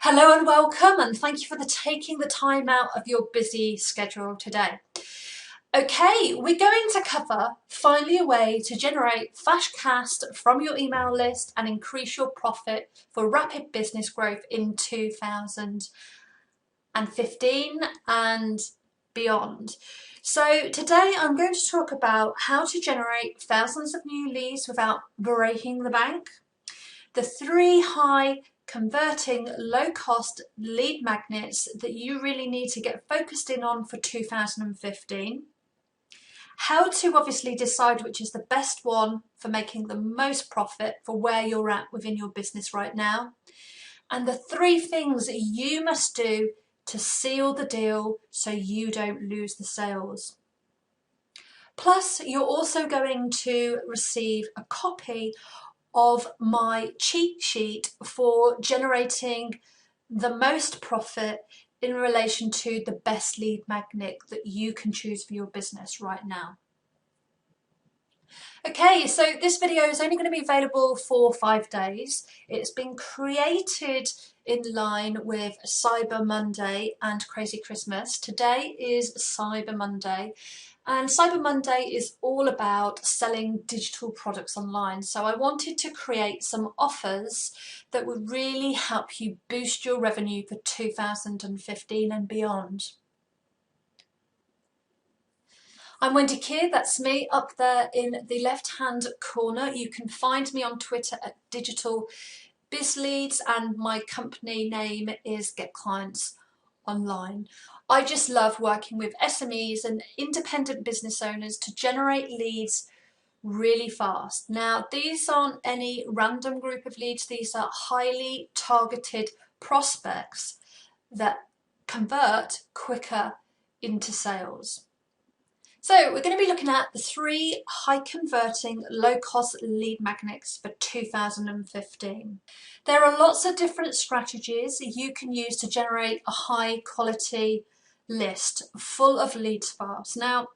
Hello and welcome, and thank you for taking the time out of your busy schedule today. Okay, we're going to cover finally a way to generate fast cash from your email list and increase your profit for rapid business growth in 2015 and beyond. So today I'm going to talk about how to generate thousands of new leads without breaking the bank, the 3 high converting low-cost lead magnets that you really need to get focused in on for 2015, how to obviously decide which is the best one for making the most profit for where you're at within your business right now, and the 3 things that you must do to seal the deal so you don't lose the sales. Plus, you're also going to receive a copy of my cheat sheet for generating the most profit in relation to the best lead magnet that you can choose for your business right now. Okay, so this video is only going to be available for 5 days. It's been created in line with Cyber Monday and Crazy Christmas. Today is Cyber Monday. And Cyber Monday is all about selling digital products online. So I wanted to create some offers that would really help you boost your revenue for 2015 and beyond. I'm Wendy Keir, that's me up there in the left-hand corner. You can find me on Twitter at Digital Biz Leads, and my company name is Get Clients Online. I just love working with SMEs and independent business owners to generate leads really fast. Now, these aren't any random group of leads, these are highly targeted prospects that convert quicker into sales. So we're going to be looking at the 3 high converting low cost lead magnets for 2015. There are lots of different strategies you can use to generate a high quality list full of leads fast. Now,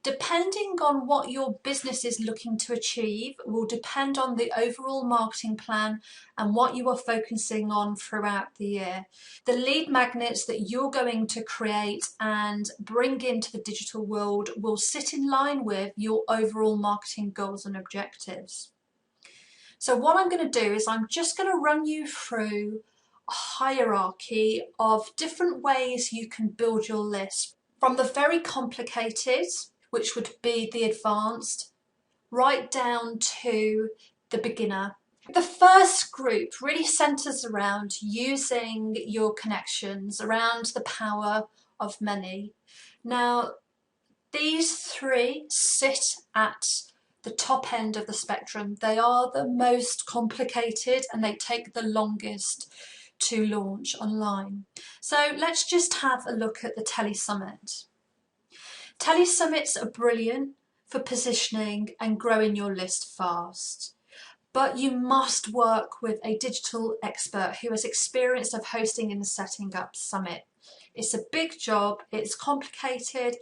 depending on what your business is looking to achieve will depend on the overall marketing plan and what you are focusing on throughout the year. The lead magnets that you're going to create and bring into the digital world will sit in line with your overall marketing goals and objectives. So what I'm going to do is I'm just going to run you through a hierarchy of different ways you can build your list, from the very complicated, which would be the advanced, right down to the beginner. The first group really centers around using your connections, around the power of many. Now, these 3 sit at the top end of the spectrum. They are the most complicated and they take the longest to launch online. So let's just have a look at the Telesummit. Telesummits are brilliant for positioning and growing your list fast, but you must work with a digital expert who has experience of hosting and setting up summit. It's a big job, it's complicated.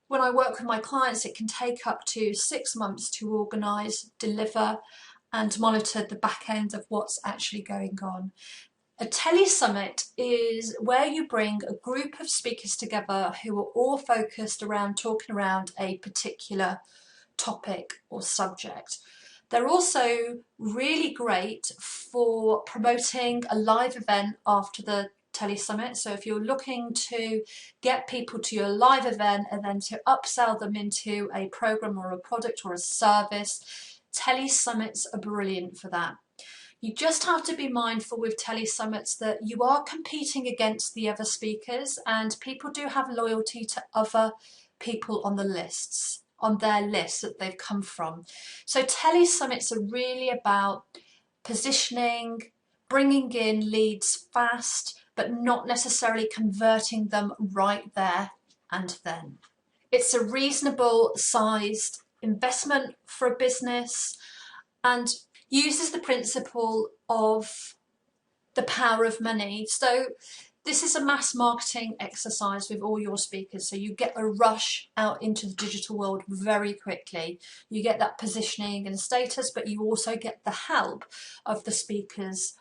When I work with my clients, it can take up to 6 months to organise, deliver and monitor the back end of what's actually going on. A Telesummit is where you bring a group of speakers together who are all focused around talking around a particular topic or subject. They're also really great for promoting a live event after the Telesummit. So if you're looking to get people to your live event and then to upsell them into a program or a product or a service, Telesummits are brilliant for that. You just have to be mindful with Telesummits that you are competing against the other speakers, and people do have loyalty to other people on the lists, on their lists that they've come from. So Telesummits are really about positioning, bringing in leads fast, but not necessarily converting them right there and then. It's a reasonable sized investment for a business and uses the principle of the power of money. So this is a mass marketing exercise with all your speakers. So you get a rush out into the digital world very quickly. You get that positioning and status, but you also get the help of the speakers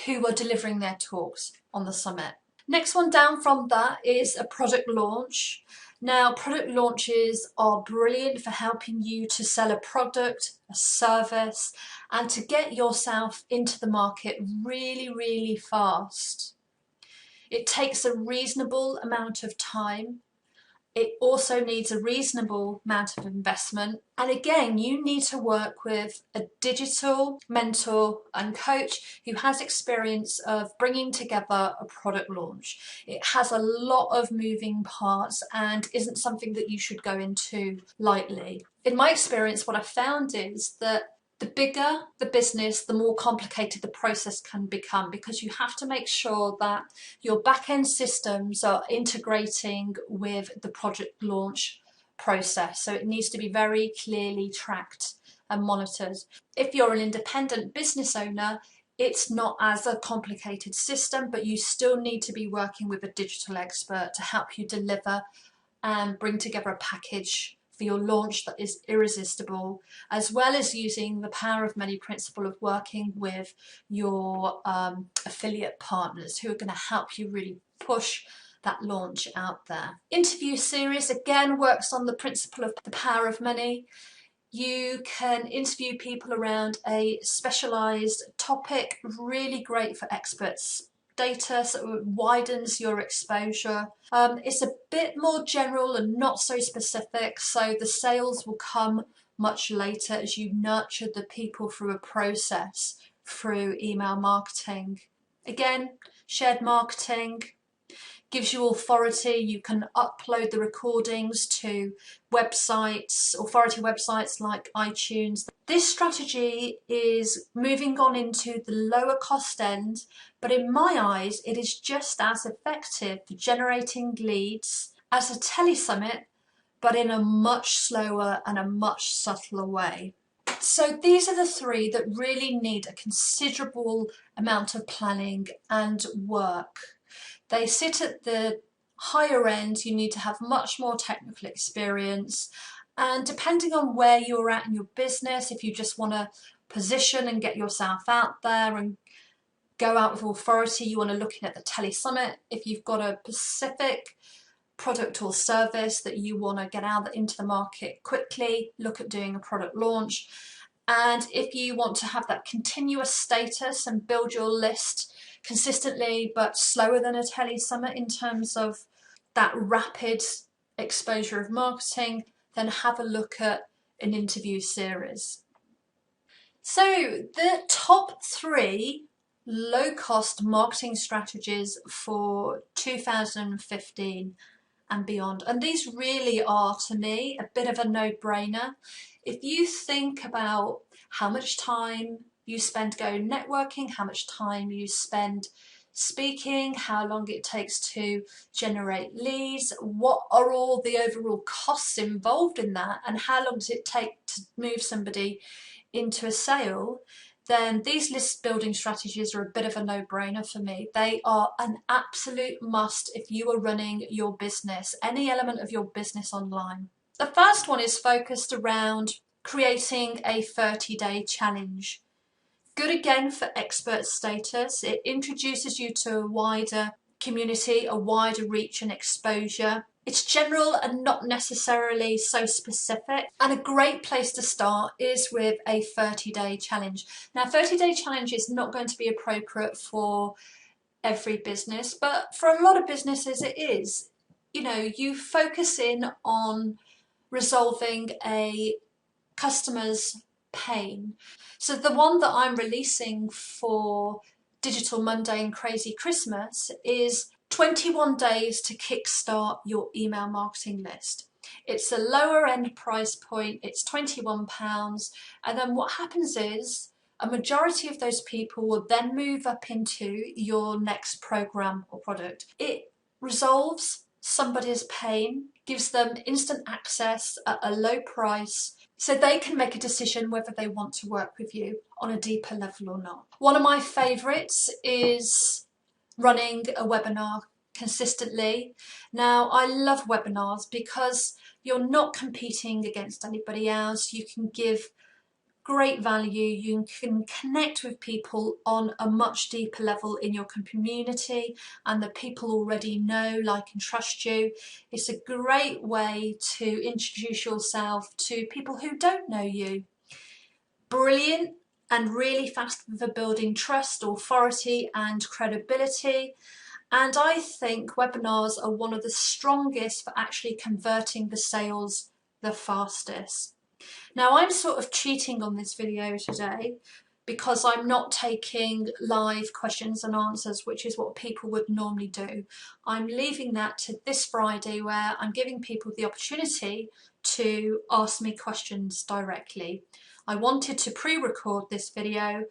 who are delivering their talks on the summit. Next one down from that is a product launch. Now, product launches are brilliant for helping you to sell a product, a service, and to get yourself into the market really, really fast. It takes a reasonable amount of time. It also needs a reasonable amount of investment. And again, you need to work with a digital mentor and coach who has experience of bringing together a product launch. It has a lot of moving parts and isn't something that you should go into lightly. In my experience, what I found is that the bigger the business, the more complicated the process can become, because you have to make sure that your back-end systems are integrating with the project launch process. So it needs to be very clearly tracked and monitored. If you're an independent business owner, it's not as a complicated system, but you still need to be working with a digital expert to help you deliver and bring together a package for your launch that is irresistible, as well as using the power of many principle of working with your affiliate partners who are going to help you really push that launch out there. Interview series again works on the principle of the power of money. You can interview people around a specialised topic, really great for experts. Data, so it widens your exposure. It's a bit more general and not so specific, so the sales will come much later as you nurture the people through a process, through email marketing. Again, shared marketing gives you authority. You can upload the recordings to websites, authority websites like iTunes. This strategy is moving on into the lower cost end, but in my eyes, it is just as effective for generating leads as a Telesummit, but in a much slower and a much subtler way. So these are the three that really need a considerable amount of planning and work. They sit at the higher end. You need to have much more technical experience, and depending on where you're at in your business, if you just want to position and get yourself out there and go out with authority, you want to look at the Telesummit. If you've got a specific product or service that you want to get out into the market quickly, look at doing a product launch. And if you want to have that continuous status and build your list consistently but slower than a Telesummit in terms of that rapid exposure of marketing, then have a look at an interview series. So the top 3 low-cost marketing strategies for 2015 and beyond. And these really are, to me, a bit of a no-brainer. If you think about how much time you spend going networking, how much time you spend speaking, how long it takes to generate leads, what are all the overall costs involved in that, and how long does it take to move somebody into a sale, then these list building strategies are a bit of a no-brainer for me. They are an absolute must if you are running your business, any element of your business online. The first one is focused around creating a 30-day challenge. Good again for expert status. It introduces you to a wider community, a wider reach and exposure. It's general and not necessarily so specific. And a great place to start is with a 30-day challenge. Now, 30-day challenge is not going to be appropriate for every business, but for a lot of businesses it is. You know, you focus in on resolving a customer's pain. So the one that I'm releasing for Digital Monday and Crazy Christmas is 21 days to kickstart your email marketing list. It's a lower end price point, it's £21, and then what happens is a majority of those people will then move up into your next program or product. It resolves somebody's pain, gives them instant access at a low price, so they can make a decision whether they want to work with you on a deeper level or not. One of my favourites is running a webinar consistently. Now, I love webinars because you're not competing against anybody else. You can give great value. You can connect with people on a much deeper level in your community, and the people already know, like and trust you. It's a great way to introduce yourself to people who don't know you. Brilliant and really fast for building trust, authority and credibility. And I think webinars are one of the strongest for actually converting the sales the fastest. Now I'm sort of cheating on this video today because I'm not taking live questions and answers, which is what people would normally do. I'm leaving that to this Friday, where I'm giving people the opportunity to ask me questions directly. I wanted to pre-record this video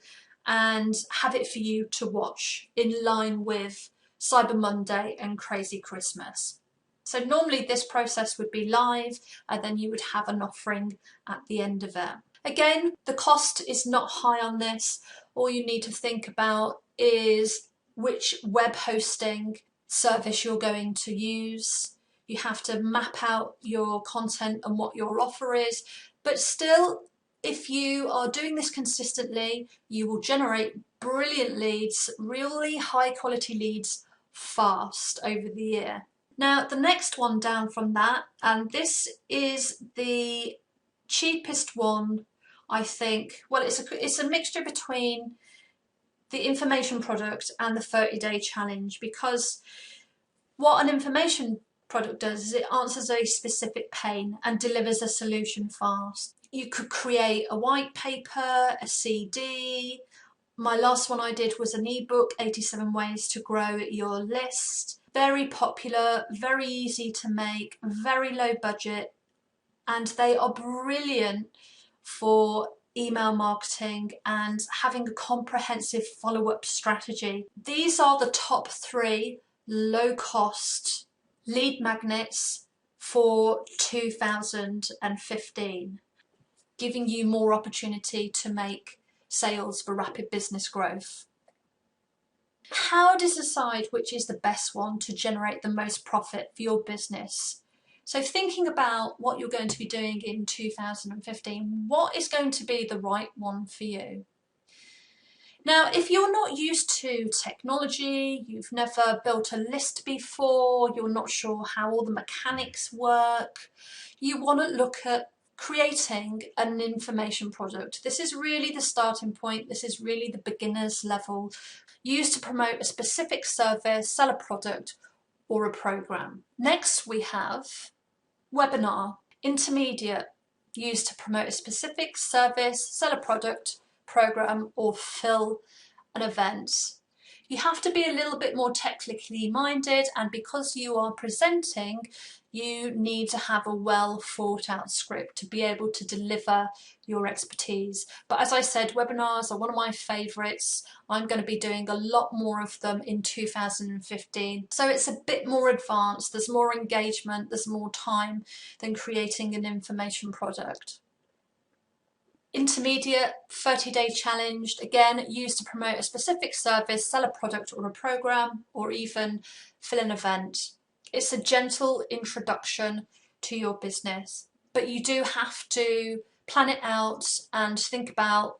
and have it for you to watch in line with Cyber Monday and Crazy Christmas. So normally this process would be live, and then you would have an offering at the end of it. Again, the cost is not high on this. All you need to think about is which web hosting service you're going to use. You have to map out your content and what your offer is, but still, if you are doing this consistently, you will generate brilliant leads, really high quality leads fast over the year. Now the next one down from that, and this is the cheapest one, I think. Well, it's a mixture between the information product and the 30-day challenge, because what an information product does is it answers a specific pain and delivers a solution fast. You could create a white paper, a CD. My last one I did was an ebook, 87 Ways to Grow Your List. Very popular, very easy to make, very low budget, and they are brilliant for email marketing and having a comprehensive follow-up strategy. These are the top 3 low-cost lead magnets for 2015, giving you more opportunity to make sales for rapid business growth. How to decide which is the best one to generate the most profit for your business? So thinking about what you're going to be doing in 2015, what is going to be the right one for you? Now, if you're not used to technology, you've never built a list before, you're not sure how all the mechanics work, you want to look at creating an information product. This is really the starting point. This is really the beginner's level, used to promote a specific service, sell a product or a program. Next we have webinar, intermediate, used to promote a specific service, sell a product, program or fill an event. You have to be a little bit more technically minded, and because you are presenting, you need to have a well thought out script to be able to deliver your expertise. But as I said, webinars are one of my favourites. I'm going to be doing a lot more of them in 2015. So it's a bit more advanced, there's more engagement, there's more time than creating an information product. Intermediate, 30-day challenge, again used to promote a specific service, sell a product or a program, or even fill an event. It's a gentle introduction to your business, but you do have to plan it out and think about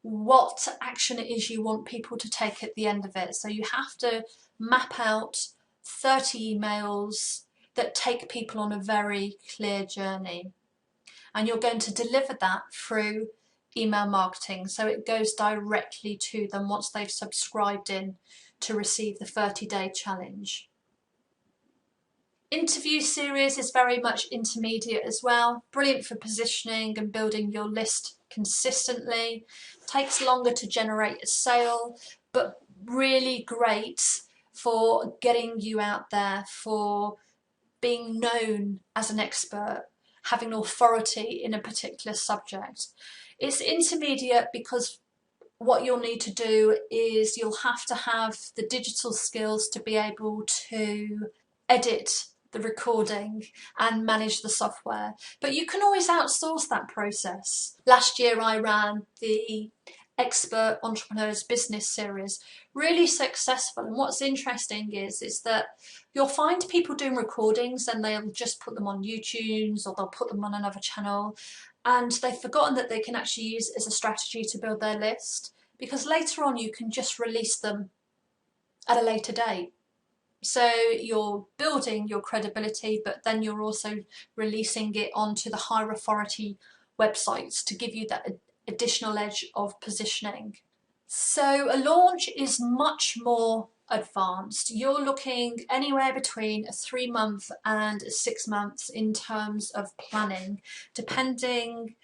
what action it is you want people to take at the end of it. So you have to map out 30 emails that take people on a very clear journey. And you're going to deliver that through email marketing, so it goes directly to them once they've subscribed in to receive the 30-day challenge. Interview series is very much intermediate as well, brilliant for positioning and building your list consistently. Takes longer to generate a sale, but really great for getting you out there, for being known as an expert, having authority in a particular subject. It's intermediate because what you'll need to do is you'll have to have the digital skills to be able to edit the recording and manage the software, but you can always outsource that process. Last year I ran the Expert Entrepreneurs Business Series, really successful, and what's interesting is that you'll find people doing recordings and they'll just put them on YouTube or they'll put them on another channel, and they've forgotten that they can actually use it as a strategy to build their list, because later on you can just release them at a later date. So you're building your credibility, but then you're also releasing it onto the higher authority websites to give you that additional edge of positioning. So a launch is much more advanced. You're looking anywhere between a 3-month and 6 months in terms of planning, depending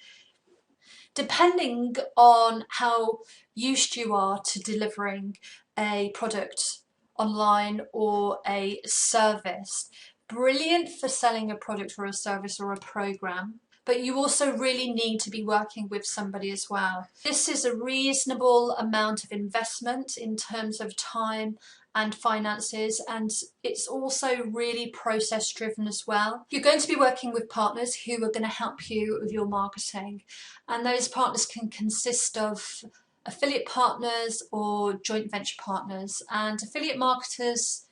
on how used you are to delivering a product online or a service. Brilliant for selling a product or a service or a program, but you also really need to be working with somebody as well. This is a reasonable amount of investment in terms of time and finances, and it's also really process driven as well. You're going to be working with partners who are going to help you with your marketing, and those partners can consist of affiliate partners or joint venture partners. And affiliate marketers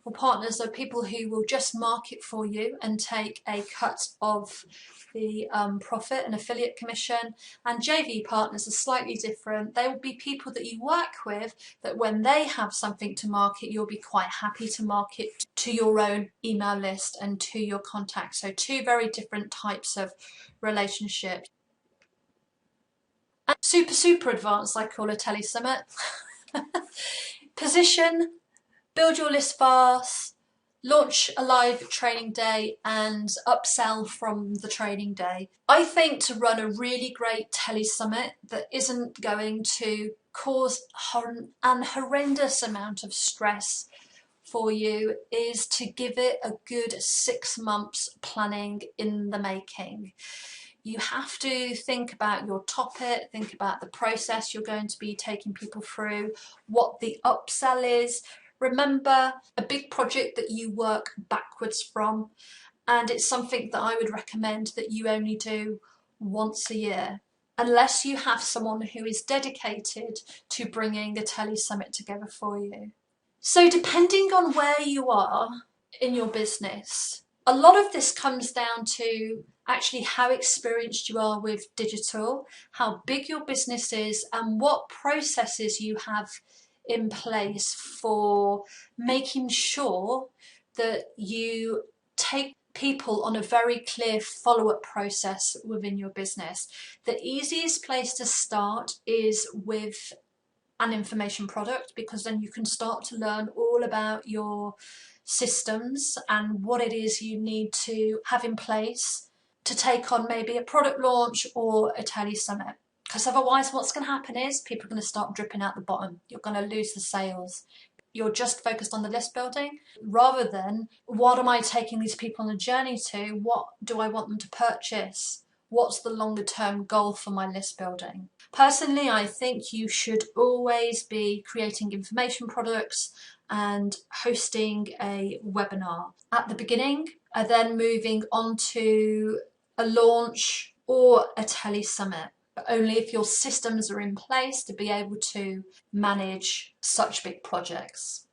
or partners are people who will just market for you and take a cut of the profit and affiliate commission. And JV partners are slightly different. They will be people that you work with, that when they have something to market, you'll be quite happy to market to your own email list and to your contacts. So 2 very different types of relationships. And super advanced, I call a Telesummit. Position, build your list fast, launch a live training day and upsell from the training day. I think to run a really great Telesummit that isn't going to cause an horrendous amount of stress for you is to give it a good 6 months planning in the making. You have to think about your topic, think about the process you're going to be taking people through, what the upsell is. Remember, a big project that you work backwards from, and it's something that I would recommend that you only do once a year, unless you have someone who is dedicated to bringing a Telesummit together for you. So depending on where you are in your business, a lot of this comes down to actually how experienced you are with digital, how big your business is, and what processes you have in place for making sure that you take people on a very clear follow-up process within your business. The easiest place to start is with an information product, because then you can start to learn all about your systems and what it is you need to have in place to take on maybe a product launch or a Telesummit. Because otherwise what's going to happen is people are going to start dripping out the bottom. You're going to lose the sales. You're just focused on the list building rather than what am I taking these people on a journey to? What do I want them to purchase? What's the longer term goal for my list building? Personally, I think you should always be creating information products and hosting a webinar at the beginning, and then moving on to a launch or a Telesummit, but only if your systems are in place to be able to manage such big projects.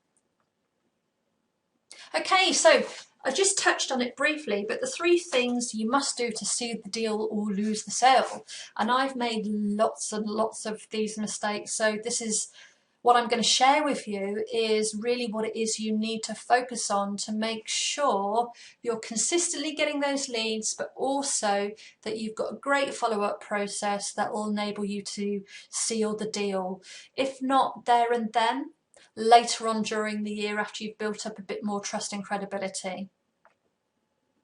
Okay, so I just touched on it briefly, but the 3 things you must do to seal the deal or lose the sale. And I've made lots and lots of these mistakes. So this is what I'm going to share with you, is really what it is you need to focus on to make sure you're consistently getting those leads, but also that you've got a great follow-up process that will enable you to seal the deal. If not there and then, later on during the year after you've built up a bit more trust and credibility.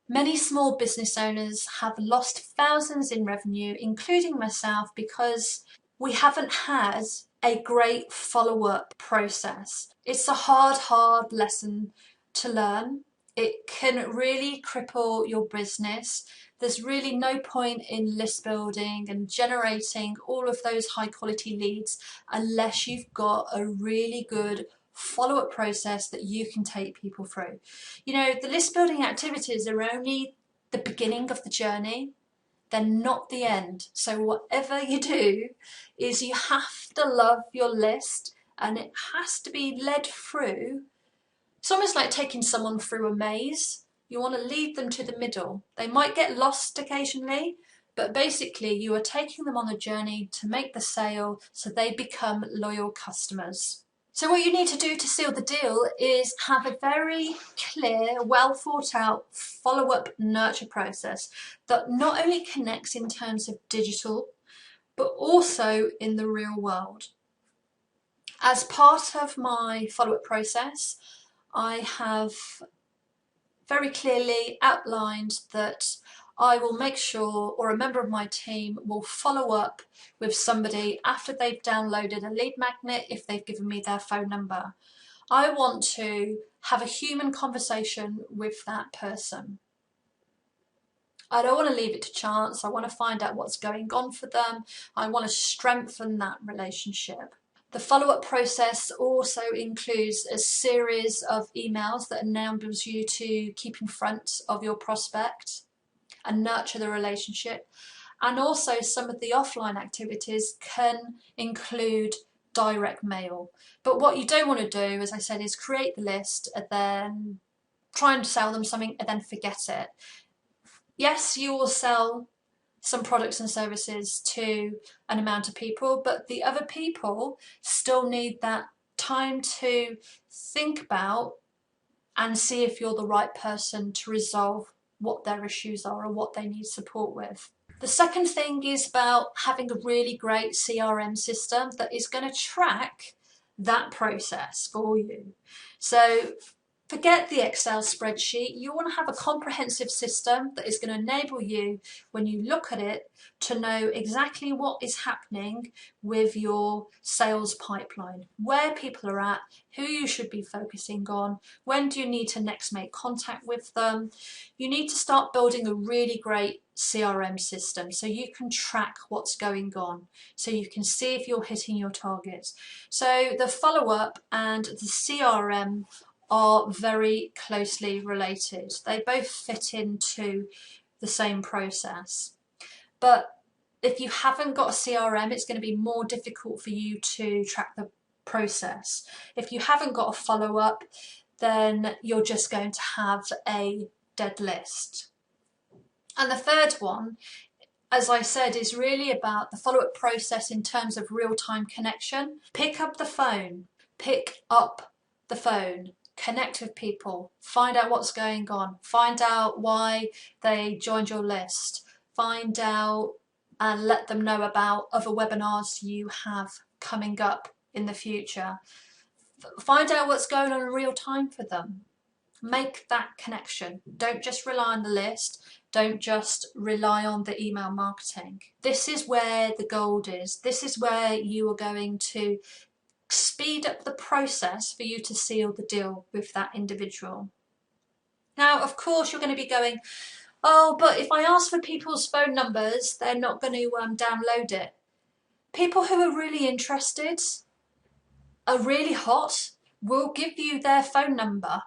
Many small business owners have lost thousands in revenue, including myself, because we haven't had a great follow-up process. It's a hard lesson to learn. It can really cripple your business. There's really no point in list building and generating all of those high quality leads unless you've got a really good follow-up process that you can take people through. You know, the list building activities are only the beginning of the journey. They're not the end. So whatever you do is you have to love your list, and it has to be led through. It's almost like taking someone through a maze. You want to lead them to the middle. They might get lost occasionally, but basically you are taking them on a journey to make the sale so they become loyal customers. So what you need to do to seal the deal is have a very clear, well thought out follow-up nurture process that not only connects in terms of digital, but also in the real world. As part of my follow-up process, I have very clearly outlined that I will make sure, or a member of my team will follow up with somebody after they've downloaded a lead magnet if they've given me their phone number. I want to have a human conversation with that person. I don't want to leave it to chance. I want to find out what's going on for them. I want to strengthen that relationship. The follow-up process also includes a series of emails that enables you to keep in front of your prospect and nurture the relationship. And also some of the offline activities can include direct mail. But what you don't want to do, as I said, is create the list and then try and sell them something and then forget it. Yes, you will sell some products and services to an amount of people, but the other people still need that time to think about and see if you're the right person to resolve what their issues are or what they need support with. The second thing is about having a really great CRM system that is going to track that process for you. So forget the Excel spreadsheet. You want to have a comprehensive system that is going to enable you, when you look at it, to know exactly what is happening with your sales pipeline, where people are at, who you should be focusing on, when do you need to next make contact with them. You need to start building a really great CRM system so you can track what's going on, so you can see if you're hitting your targets. So the follow-up and the CRM are very closely related. They both fit into the same process. But if you haven't got a CRM, it's going to be more difficult for you to track the process. If you haven't got a follow-up, then you're just going to have a dead list. And the third one, as I said, is really about the follow-up process in terms of real-time connection. Pick up the phone. Pick up the phone. Connect with people, find out what's going on, find out why they joined your list, find out and let them know about other webinars you have coming up in the future. Find out what's going on in real time for them. Make that connection. Don't just rely on the list. Don't just rely on the email marketing. This is where the gold is. This is where you are going to speed up the process for you to seal the deal with that individual. Now, of course, you're going to be going, oh, but if I ask for people's phone numbers, they're not going to download it. People who are really interested, are really hot, will give you their phone number.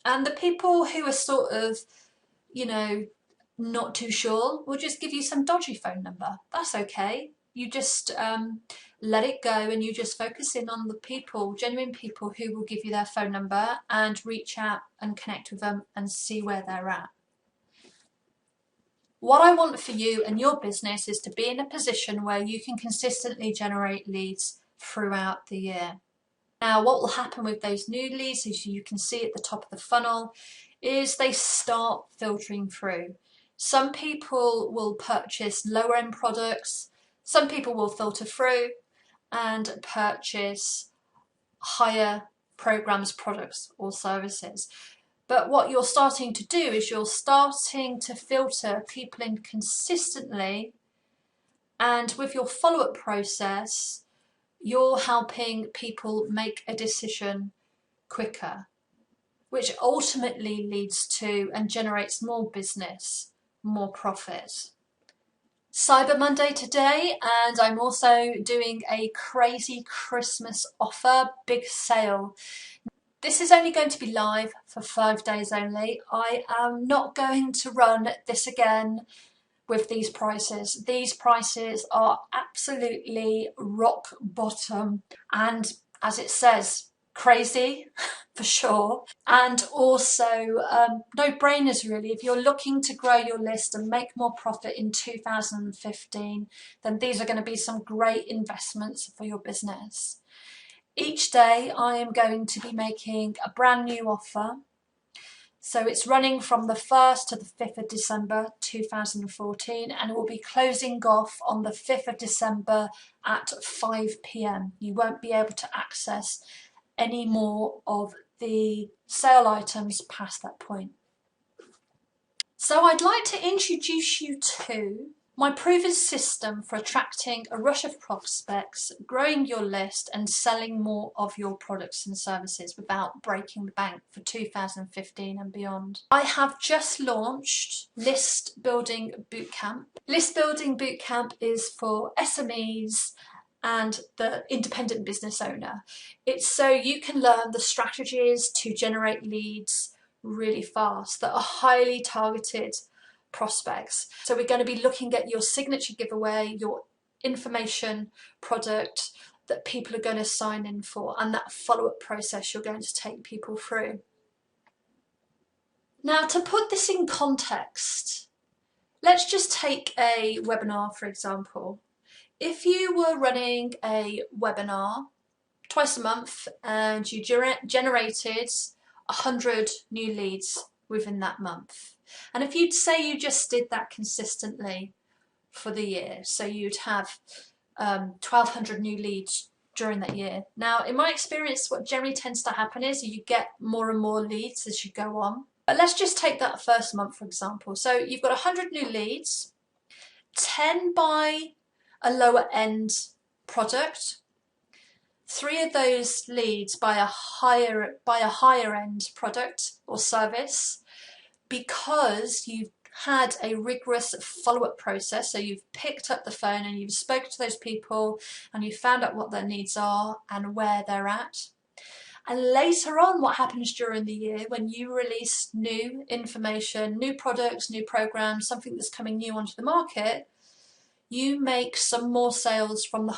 And the people who are sort of, not too sure will just give you some dodgy phone number. That's okay. You just let it go and you just focus in on the people, genuine people who will give you their phone number and reach out and connect with them and see where they're at. What I want for you and your business is to be in a position where you can consistently generate leads throughout the year. Now, what will happen with those new leads, as you can see at the top of the funnel, is they start filtering through. Some people will purchase lower end products. Some people will filter through and purchase higher programs, products or services. But what you're starting to do is you're starting to filter people in consistently, and with your follow-up process, you're helping people make a decision quicker, which ultimately leads to and generates more business, more profit. Cyber Monday today, and I'm also doing a crazy Christmas offer, big sale. This is only going to be live for 5 days only. I am not going to run this again with these prices. These prices are absolutely rock bottom and, as it says, crazy. for sure. And also no-brainers really. If you're looking to grow your list and make more profit in 2015, then these are going to be some great investments for your business. Each day I am going to be making a brand new offer. So it's running from the 1st to the 5th of December 2014, and it will be closing off on the 5th of December at 5 p.m. You won't be able to access any more of the sale items past that point. So I'd like to introduce you to my proven system for attracting a rush of prospects, growing your list and selling more of your products and services without breaking the bank for 2015 and beyond. I have just launched List Building Bootcamp. List Building Bootcamp is for SMEs and the independent business owner. It's so you can learn the strategies to generate leads really fast that are highly targeted prospects. So we're going to be looking at your signature giveaway, your information product that people are going to sign in for, and that follow-up process you're going to take people through. Now, to put this in context, let's just take a webinar, for example. If you were running a webinar twice a month and you generated 100 new leads within that month, and if you'd say you just did that consistently for the year, so you'd have 1,200 new leads during that year. Now, in my experience, what generally tends to happen is you get more and more leads as you go on. But let's just take that first month, for example. So you've got 100 new leads, 10 by a lower end product, 3 of those leads by a higher end product or service, because you've had a rigorous follow-up process. So you've picked up the phone and you've spoken to those people and you've found out what their needs are and where they're at. And later on, what happens during the year when you release new information, new products, new programs, something that's coming new onto the market, you make some more sales from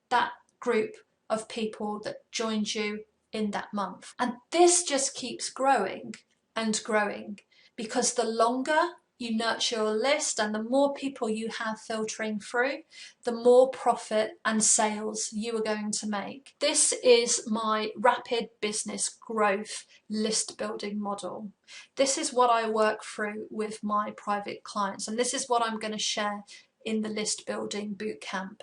that group of people that joined you in that month. And this just keeps growing and growing, because the longer you nurture your list and the more people you have filtering through, the more profit and sales you are going to make. This is my rapid business growth list building model. This is what I work through with my private clients, and this is what I'm going to share in the List Building Bootcamp.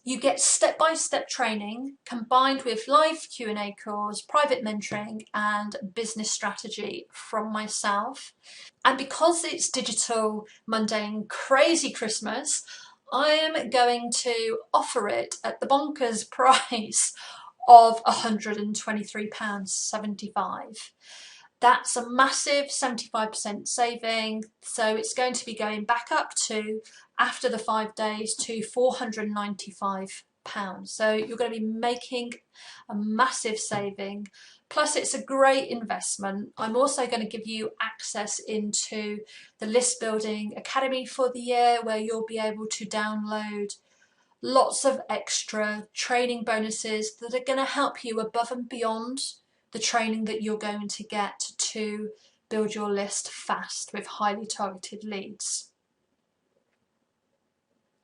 You get step-by-step training combined with live Q&A calls, private mentoring and business strategy from myself. And because it's digital, mundane, crazy Christmas, I am going to offer it at the bonkers price of £123.75. That's a massive 75% saving, so it's going to be going back up to, after the 5 days, to £495. So you're going to be making a massive saving, plus it's a great investment. I'm also going to give you access into the List Building Academy for the year, where you'll be able to download lots of extra training bonuses that are going to help you above and beyond the training that you're going to get to build your list fast with highly targeted leads.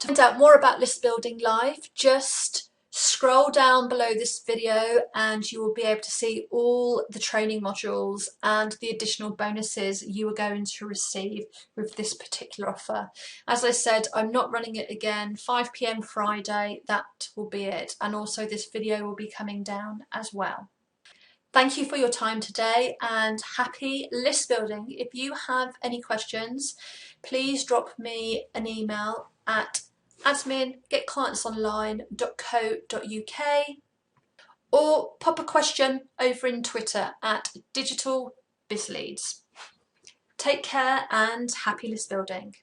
To find out more about List Building Live, just scroll down below this video and you will be able to see all the training modules and the additional bonuses you are going to receive with this particular offer. As I said, I'm not running it again. 5 p.m. Friday, that will be it. And also this video will be coming down as well. Thank you for your time today and happy list building. If you have any questions, please drop me an email at admin@getclientsonline.co.uk or pop a question over in Twitter at digitalbizleads. Take care and happy list building.